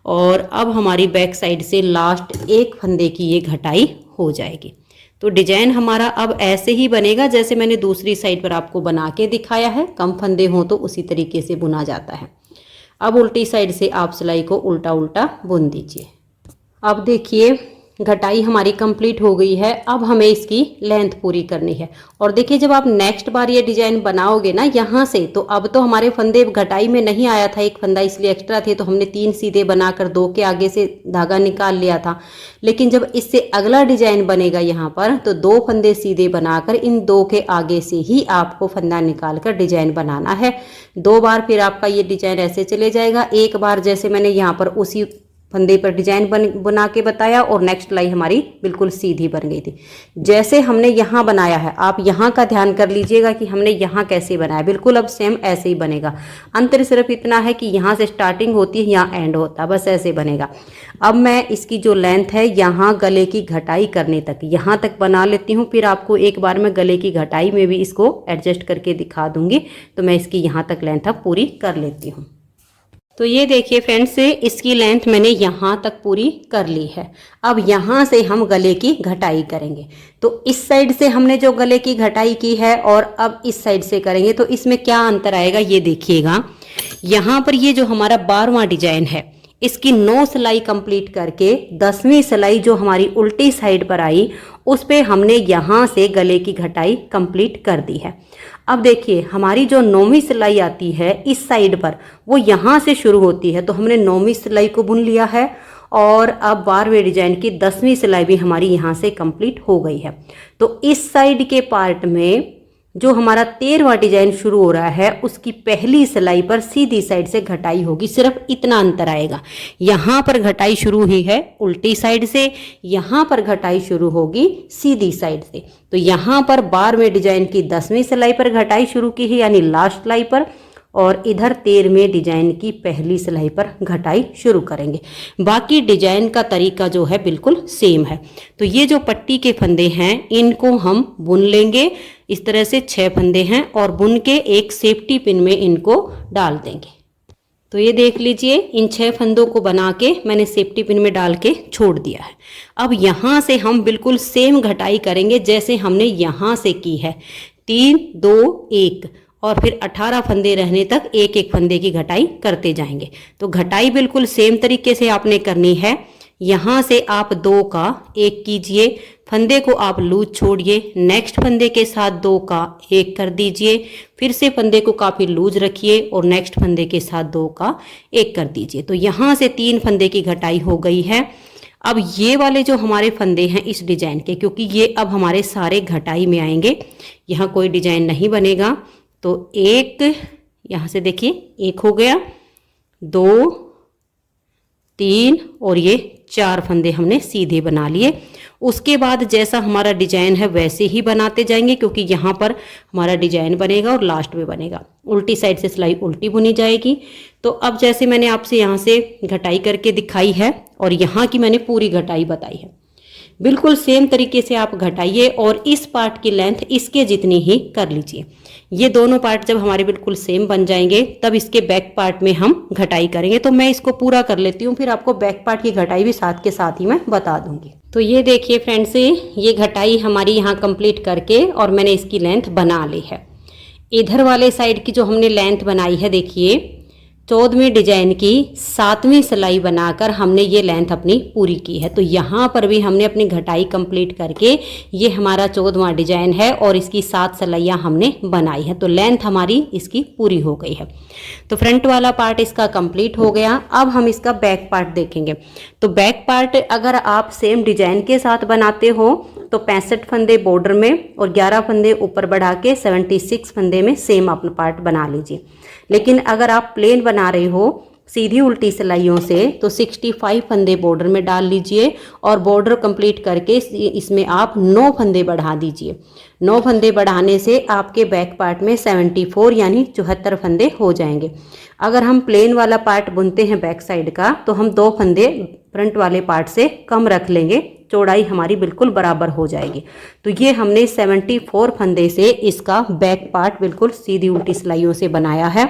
Speaker 1: और अब हमारी बैक साइड से लास्ट एक फंदे की ये घटाई हो जाएगी। तो डिजाइन हमारा अब ऐसे ही बनेगा जैसे मैंने दूसरी साइड पर आपको बना के दिखाया है। कम फंदे हों तो उसी तरीके से बुना जाता है। अब उल्टी साइड से आप सिलाई को उल्टा उल्टा बुन दीजिए। अब देखिए घटाई हमारी कंप्लीट हो गई है। अब हमें इसकी लेंथ पूरी करनी है। और देखिए जब आप नेक्स्ट बार ये डिजाइन बनाओगे ना यहाँ से, तो अब तो हमारे फंदे घटाई में नहीं आया था, एक फंदा इसलिए एक्स्ट्रा थे, तो हमने 3 सीधे बनाकर 2 के आगे से धागा निकाल लिया था। लेकिन जब इससे अगला डिजाइन बनेगा यहाँ पर, तो 2 फंदे सीधे बनाकर इन 2 के आगे से ही आपको फंदा निकाल कर डिजाइन बनाना है। 2 बार फिर आपका ये डिजाइन ऐसे चले जाएगा। एक बार जैसे मैंने यहाँ पर उसी फंदे पर डिजाइन बना के बताया और नेक्स्ट लाई हमारी बिल्कुल सीधी बन गई थी। जैसे हमने यहाँ बनाया है, आप यहाँ का ध्यान कर लीजिएगा कि हमने यहाँ कैसे बनाया, बिल्कुल अब सेम ऐसे ही बनेगा। अंतर सिर्फ इतना है कि यहाँ से स्टार्टिंग होती है, यहाँ एंड होता है, बस ऐसे बनेगा। अब मैं इसकी जो लेंथ है यहाँ गले की घटाई करने तक, यहाँ तक बना लेती हूँ, फिर आपको एक बार मैं गले की घटाई में भी इसको एडजस्ट करके दिखा दूंगी। तो मैं इसकी यहाँ तक लेंथ अब पूरी कर लेती हूँ। तो ये देखिए फ्रेंड्स, इसकी लेंथ मैंने यहाँ तक पूरी कर ली है। अब यहाँ से हम गले की घटाई करेंगे। तो इस साइड से हमने जो गले की घटाई की है और अब इस साइड से करेंगे, तो इसमें क्या अंतर आएगा ये देखिएगा। यहाँ पर ये जो हमारा 12वां डिजाइन है, इसकी 9 सिलाई कंप्लीट करके 10वीं सिलाई जो हमारी उल्टी साइड पर आई, उस पे हमने यहाँ से गले की घटाई कंप्लीट कर दी है। अब देखिए हमारी जो 9वीं सिलाई आती है इस साइड पर, वो यहाँ से शुरू होती है, तो हमने 9वीं सिलाई को बुन लिया है। और अब 12वें डिजाइन की 10वीं सिलाई भी हमारी यहाँ से कंप्लीट हो गई है। तो इस साइड के पार्ट में जो हमारा 13वां डिजाइन शुरू हो रहा है, उसकी पहली सिलाई पर सीधी साइड से घटाई होगी। सिर्फ इतना अंतर आएगा, यहाँ पर घटाई शुरू हुई है उल्टी साइड से, यहाँ पर घटाई शुरू होगी सीधी साइड से। तो यहाँ पर 12वें डिजाइन की 10वीं सिलाई पर घटाई शुरू की है, यानी लास्ट सिलाई पर, और इधर 13वें डिजाइन की पहली सिलाई पर घटाई शुरू करेंगे। बाकी डिजाइन का तरीका जो है बिल्कुल सेम है। तो ये जो पट्टी के फंदे हैं इनको हम बुन लेंगे। इस तरह से 6 फंदे हैं और बुन के एक सेफ्टी पिन में इनको डाल देंगे। तो ये देख लीजिए, इन 6 फंदों को बना के मैंने सेफ्टी पिन में डाल के छोड़ दिया है। अब यहाँ से हम बिल्कुल सेम घटाई करेंगे जैसे हमने यहाँ से की है, 3 2 1, और फिर 18 फंदे रहने तक एक एक फंदे की घटाई करते जाएंगे। तो घटाई बिल्कुल सेम तरीके से आपने करनी है। यहाँ से आप 2 का 1 कीजिए, फंदे को आप लूज छोड़िए, नेक्स्ट फंदे के साथ 2 का 1 कर दीजिए, फिर से फंदे को काफ़ी लूज रखिए और नेक्स्ट फंदे के साथ 2 का 1 कर दीजिए। तो यहाँ से 3 फंदे की घटाई हो गई है। अब ये वाले जो हमारे फंदे हैं इस डिजाइन के, क्योंकि ये अब हमारे सारे घटाई में आएंगे, यहाँ कोई डिजाइन नहीं बनेगा। तो 1 यहाँ से देखिए 1 हो गया, 2 3 और ये 4 फंदे हमने सीधे बना लिए। उसके बाद जैसा हमारा डिजाइन है वैसे ही बनाते जाएंगे, क्योंकि यहाँ पर हमारा डिजाइन बनेगा और लास्ट में बनेगा। उल्टी साइड से सिलाई उल्टी बुनी जाएगी। तो अब जैसे मैंने आपसे यहाँ से घटाई करके दिखाई है और यहाँ की मैंने पूरी घटाई बताई है। बिल्कुल सेम तरीके से आप घटाइए और इस पार्ट की लेंथ इसके जितनी ही कर लीजिए। ये दोनों पार्ट जब हमारे बिल्कुल सेम बन जाएंगे तब इसके बैक पार्ट में हम घटाई करेंगे। तो मैं इसको पूरा कर लेती हूँ, फिर आपको बैक पार्ट की घटाई भी साथ के साथ ही मैं बता दूंगी। तो ये देखिए फ्रेंड्स, ये घटाई हमारी यहाँ कंप्लीट करके और मैंने इसकी लेंथ बना ली है। इधर वाले साइड की जो हमने लेंथ बनाई है, देखिए 14वें डिजाइन की 7वीं सिलाई बनाकर हमने ये लेंथ अपनी पूरी की है। तो यहाँ पर भी हमने अपनी घटाई कंप्लीट करके ये हमारा 14वां डिजाइन है और इसकी 7 सिलाइयाँ हमने बनाई है। तो लेंथ हमारी इसकी पूरी हो गई है। तो फ्रंट वाला पार्ट इसका कंप्लीट हो गया। अब हम इसका बैक पार्ट देखेंगे। तो बैक पार्ट अगर आप सेम डिजाइन के साथ बनाते हो तो 65 फंदे बॉर्डर में और 11 फंदे ऊपर बढ़ा के 76 फंदे में सेम अपना पार्ट बना लीजिए। लेकिन अगर आप प्लेन बना रहे हो सीधी उल्टी सिलाइयों से तो 65 फंदे बॉर्डर में डाल लीजिए और बॉर्डर कंप्लीट करके इसमें आप 9 फंदे बढ़ा दीजिए। 9 फंदे बढ़ाने से आपके बैक पार्ट में 74 यानी 74 फंदे हो जाएंगे। अगर हम प्लेन वाला पार्ट बुनते हैं बैक साइड का तो हम 2 फंदे फ्रंट वाले पार्ट से कम रख लेंगे, चौड़ाई हमारी बिल्कुल बराबर हो जाएगी। तो ये हमने 74 फंदे से इसका बैक पार्ट बिल्कुल सीधी उल्टी सिलाइयों से बनाया है।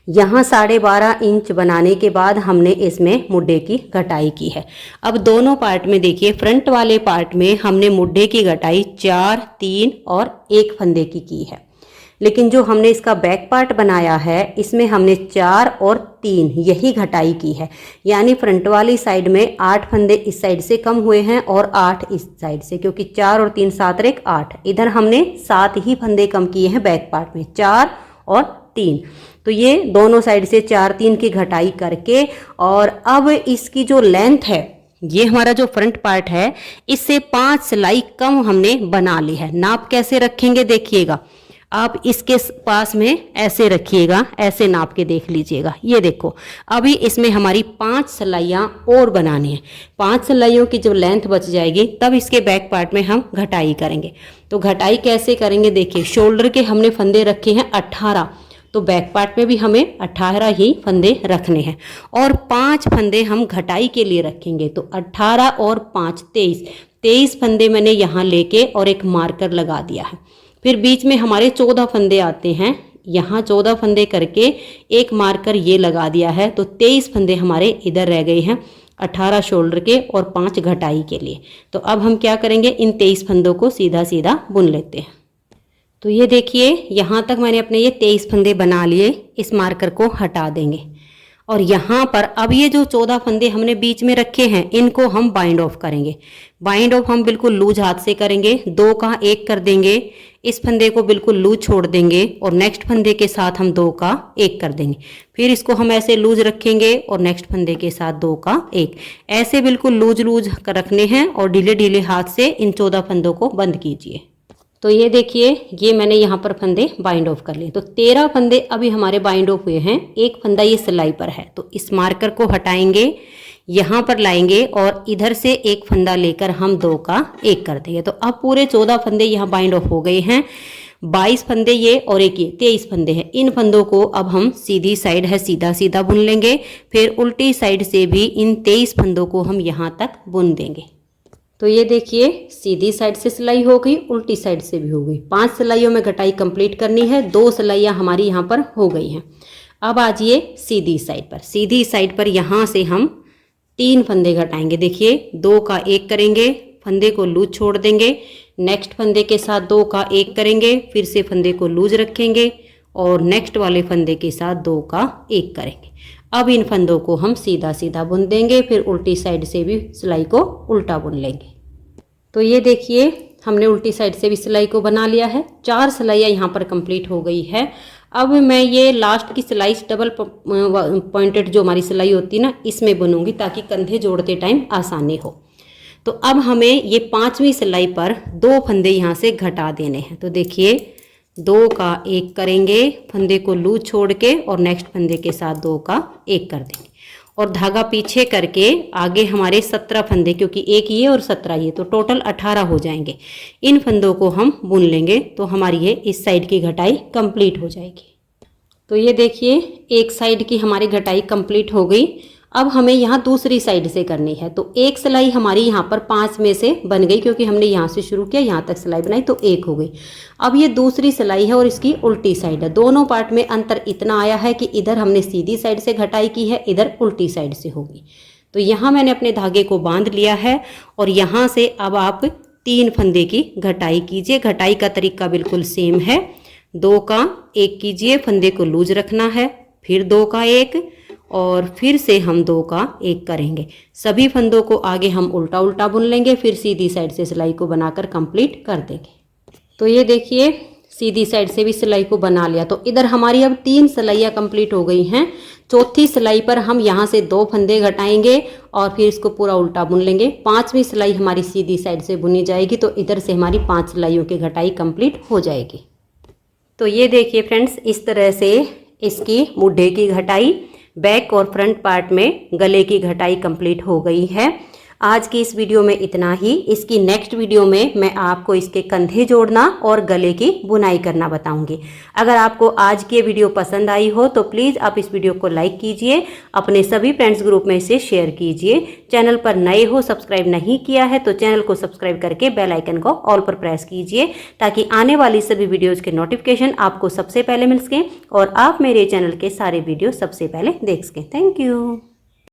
Speaker 1: यहाँ 12.5 इंच बनाने के बाद हमने इसमें मुड्ढे की घटाई की है। अब दोनों पार्ट में देखिए, फ्रंट वाले पार्ट में हमने मुड्ढे की घटाई 4, 3 और 1 फंदे की है। लेकिन जो हमने इसका बैक पार्ट बनाया है इसमें हमने 4 और 3 यही घटाई की है। यानी फ्रंट वाली साइड में 8 फंदे इस साइड से कम हुए हैं और 8 इस साइड से, क्योंकि 4 और 3 7 और 1 8। इधर हमने 7 ही फंदे कम किए हैं बैक पार्ट में, 4 और 3। तो ये दोनों साइड से 4 3 की घटाई करके और अब इसकी जो लेंथ है, ये हमारा जो फ्रंट पार्ट है इससे 5 सिलाई कम हमने बना ली है। नाप कैसे रखेंगे देखिएगा, आप इसके पास में ऐसे रखिएगा, ऐसे नाप के देख लीजिएगा। ये देखो अभी इसमें हमारी 5 सिलाइयाँ और बनानी है। 5 सिलाइयों की जब लेंथ बच जाएगी तब इसके बैक पार्ट में हम घटाई करेंगे। तो घटाई कैसे करेंगे देखिए, शोल्डर के हमने फंदे रखे हैं 18, तो बैक पार्ट में भी हमें 18 ही फंदे रखने हैं और 5 फंदे हम घटाई के लिए रखेंगे। तो 18 और 5 23 फंदे मैंने यहाँ लेके और एक मार्कर लगा दिया है। फिर बीच में हमारे 14 फंदे आते हैं, यहाँ 14 फंदे करके एक मार्कर ये लगा दिया है। तो 23 फंदे हमारे इधर रह गए हैं, 18 शोल्डर के और 5 घटाई के लिए। तो अब हम क्या करेंगे, इन 23 फंदों को सीधा सीधा बुन लेते हैं। तो ये देखिए यहाँ तक मैंने अपने ये 23 फंदे बना लिए। इस मार्कर को हटा देंगे और यहाँ पर अब ये जो 14 फंदे हमने बीच में रखे हैं इनको हम बाइंड ऑफ करेंगे। बाइंड ऑफ हम बिल्कुल लूज हाथ से करेंगे, 2 का 1 कर देंगे, इस फंदे को बिल्कुल लूज छोड़ देंगे और नेक्स्ट फंदे के साथ हम 2 का 1 कर देंगे। फिर इसको हम ऐसे लूज रखेंगे और नेक्स्ट फंदे के साथ 2 का 1, ऐसे बिल्कुल लूज लूज कर रखने हैं और ढीले ढीले हाथ से इन 14 फंदों को बंद कीजिए। तो ये देखिए ये मैंने यहाँ पर फंदे बाइंड ऑफ कर लिए। तो 13 फंदे अभी हमारे बाइंड ऑफ हुए हैं। एक फंदा ये सिलाई पर है तो इस मार्कर को हटाएंगे, यहाँ पर लाएंगे और इधर से एक फंदा लेकर हम 2 का 1 कर देंगे। तो अब पूरे 14 फंदे यहाँ बाइंड ऑफ हो गए हैं। 22 फंदे ये और एक ये 23 फंदे हैं। इन फंदों को अब हम सीधी साइड है सीधा सीधा बुन लेंगे, फिर उल्टी साइड से भी इन 23 फंदों को हम यहाँ तक बुन देंगे। तो ये देखिए सीधी साइड से सिलाई हो गई, उल्टी साइड से भी हो गई। 5 सिलाइयों में घटाई कंप्लीट करनी है, 2 सिलाइयाँ हमारी यहाँ पर हो गई हैं। अब आ जाइए सीधी साइड पर। सीधी साइड पर यहाँ से हम 3 फंदे घटाएंगे। देखिए 2 का 1 करेंगे, फंदे को लूज छोड़ देंगे, नेक्स्ट फंदे के साथ 2 का 1 करेंगे, फिर से फंदे को लूज रखेंगे और नेक्स्ट वाले फंदे के साथ 2 का 1 करेंगे। अब इन फंदों को हम सीधा सीधा बुन देंगे, फिर उल्टी साइड से भी सिलाई को उल्टा बुन लेंगे। तो ये देखिए हमने उल्टी साइड से भी सिलाई को बना लिया है। 4 सिलाइयाँ यहाँ पर कंप्लीट हो गई है। अब मैं ये लास्ट की सिलाई डबल पॉइंटेड जो हमारी सिलाई होती है ना, इसमें बुनूंगी ताकि कंधे जोड़ते टाइम आसानी हो। तो अब हमें ये 5वीं सिलाई पर 2 फंदे यहाँ से घटा देने हैं। तो देखिए 2 का 1 करेंगे, फंदे को लूज छोड़ के और नेक्स्ट फंदे के साथ 2 का 1 कर देंगे और धागा पीछे करके आगे हमारे 17 फंदे, क्योंकि एक ये और 17 ये, तो टोटल 18 हो जाएंगे। इन फंदों को हम बुन लेंगे तो हमारी ये इस साइड की घटाई कंप्लीट हो जाएगी। तो ये देखिए एक साइड की हमारी घटाई कंप्लीट हो गई। अब हमें यहाँ दूसरी साइड से करनी है। तो एक सिलाई हमारी यहाँ पर 5 में से बन गई, क्योंकि हमने यहाँ से शुरू किया, यहाँ तक सिलाई बनाई तो 1 हो गई। अब ये दूसरी सिलाई है और इसकी उल्टी साइड है। दोनों पार्ट में अंतर इतना आया है कि इधर हमने सीधी साइड से घटाई की है, इधर उल्टी साइड से होगी। तो यहाँ मैंने अपने धागे को बांध लिया है और यहाँ से अब आप 3 फंदे की घटाई कीजिए। घटाई का तरीका बिल्कुल सेम है। 2 का 1 कीजिए, फंदे को लूज रखना है, फिर 2 का 1 और फिर से हम 2 का 1 करेंगे। सभी फंदों को आगे हम उल्टा उल्टा बुन लेंगे, फिर सीधी साइड से सिलाई को बनाकर कंप्लीट कर देंगे। तो ये देखिए सीधी साइड से भी सिलाई को बना लिया। तो इधर हमारी अब 3 सिलाइयाँ कंप्लीट हो गई हैं। चौथी सिलाई पर हम यहाँ से 2 फंदे घटाएंगे और फिर इसको पूरा उल्टा बुन लेंगे। 5वीं सिलाई हमारी सीधी साइड से बुनी जाएगी। तो इधर से हमारी 5 सिलाइयों की घटाई कंप्लीट हो जाएगी। तो ये देखिए फ्रेंड्स, इस तरह से इसकी मुड्ढे की घटाई, बैक और फ्रंट पार्ट में गले की घटाई कंप्लीट हो गई है। आज की इस वीडियो में इतना ही। इसकी नेक्स्ट वीडियो में मैं आपको इसके कंधे जोड़ना और गले की बुनाई करना बताऊंगी। अगर आपको आज की वीडियो पसंद आई हो तो प्लीज़ आप इस वीडियो को लाइक कीजिए, अपने सभी फ्रेंड्स ग्रुप में इसे शेयर कीजिए। चैनल पर नए हो, सब्सक्राइब नहीं किया है तो चैनल को सब्सक्राइब करके बेल आइकन को ऑल पर प्रेस कीजिए, ताकि आने वाली सभी वीडियोज़ के नोटिफिकेशन आपको सबसे पहले मिल सकें और आप मेरे चैनल के सारे वीडियो सबसे पहले देख सकें। Thank you.